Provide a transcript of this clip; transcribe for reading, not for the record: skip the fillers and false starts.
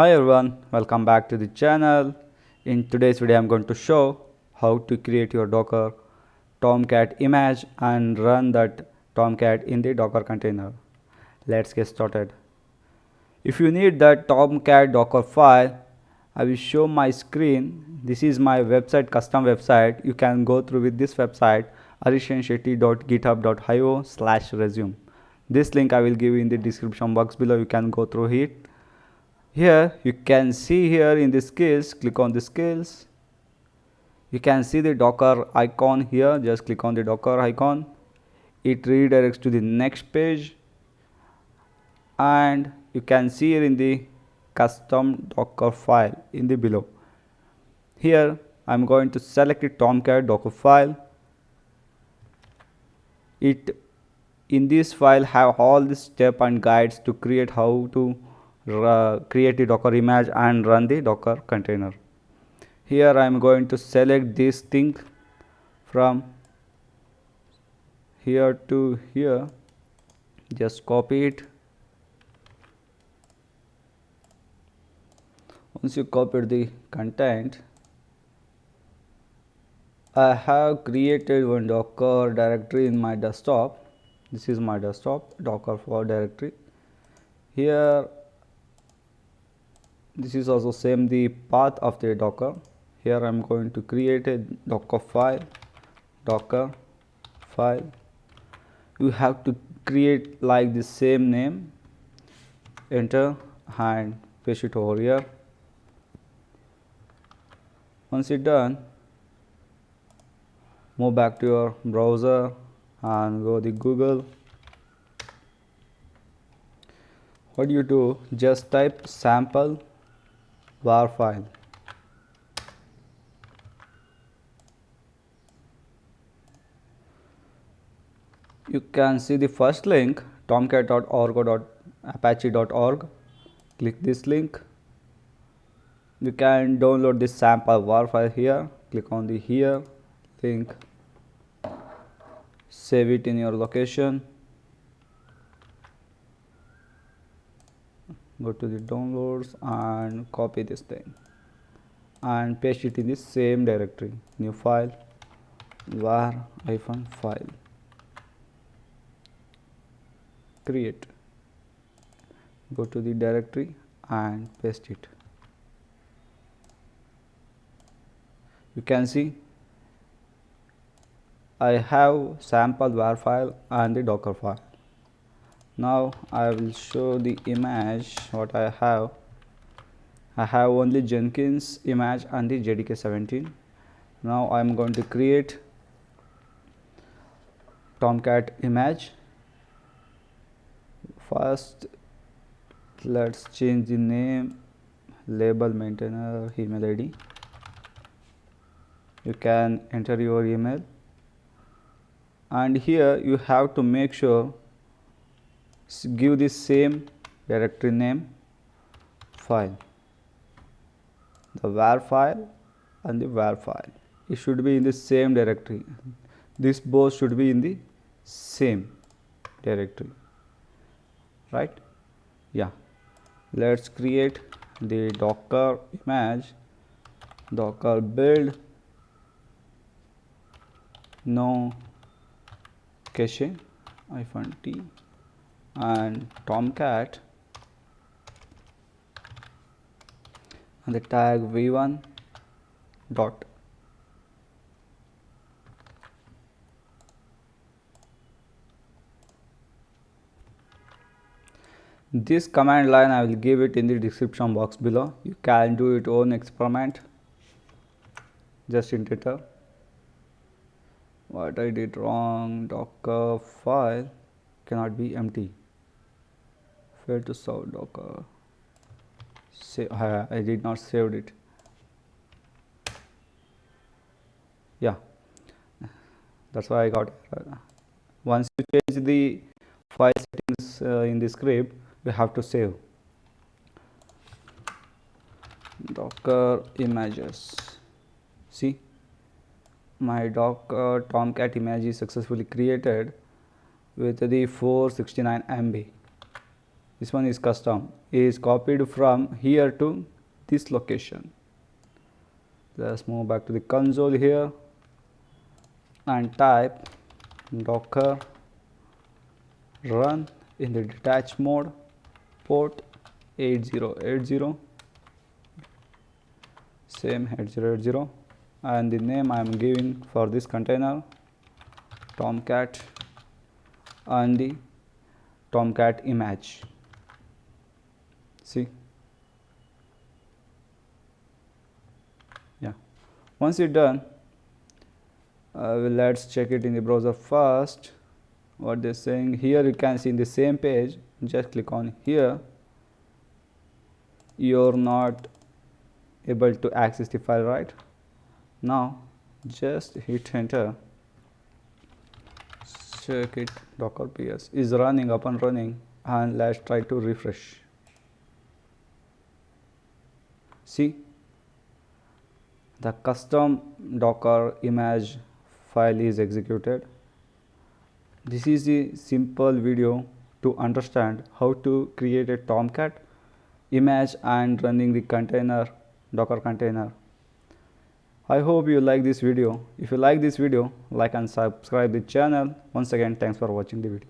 Hi everyone, welcome back to the channel. In today's video I'm going to show how to create your Docker Tomcat image and run that Tomcat in the Docker container. Let's get started. If you need that Tomcat Docker file, I will show my screen. This is my website, custom website. You can go through with this website, HarishNShetty.github.io/resume. This link I will give you in the description box below. You can go through it. Here you can see here in the skills, click on the skills. You can see the Docker icon here. Just click on the Docker icon. It redirects to the next page, and you can see here in the custom Docker file in the below. Here I'm going to select the Tomcat Docker file. It in this file have all the step and guides to create how to create the Docker image and run the Docker container. Here I am going to select this thing from here to here. Just copy it. Once you copied the content, I have created one Docker directory in my desktop. This is my desktop Dockerfile directory. Here this is also same the path of the Docker. Here I am going to create a Dockerfile. You have to create like the same name. Enter and paste it over here. Once it's done, move back to your browser and go to Google. What do you do? Just type sample var file. You can see the first link, tomcat.org.apache.org. Click this link. You can download this sample var file here. Click on the here link. Save it in your location. Go to the downloads and copy this thing and paste it in the same directory. New file, var-file. Create. Go to the directory and paste it. You can see I have sample var file and the Docker file. Now I will show the image what I have. I have only Jenkins image and the JDK 17. Now I am going to create Tomcat image. First let's change the name, label, maintainer, email ID. You can enter your email, and here you have to make sure give the same directory name file, the var file and the var file. It should be in the same directory. This both should be in the same directory, right? Yeah, let's create the Docker image. Docker build, no cache -t and Tomcat and the tag v1 dot. This command line I will give it in the description box below. You can do it own experiment. Just enter. What I did wrong, Docker file cannot be empty. Failed to save Docker. I did not save it. Yeah, that's why I got it. Once you change the file settings in the script, you have to save. Docker images. See, my Docker Tomcat image is successfully created with the 469 MB. This one is custom. is copied from here to this location. Let's move back to the console here and type docker run in the detach mode, port 8080, same 8080, and the name I am giving for this container Tomcat and the Tomcat image. See, yeah, once it's done, let's check it in the browser first. What they're saying here, you can see in the same page, just click on here, you're not able to access the file right now. Just hit enter, check it, docker ps is running, up and running, and let's try to refresh. See, the custom docker image file is executed. This is a simple video to understand how to create a Tomcat image and running the container, Docker container. I hope you like this video. If you like this video, like and subscribe the channel. Once again, thanks for watching the video.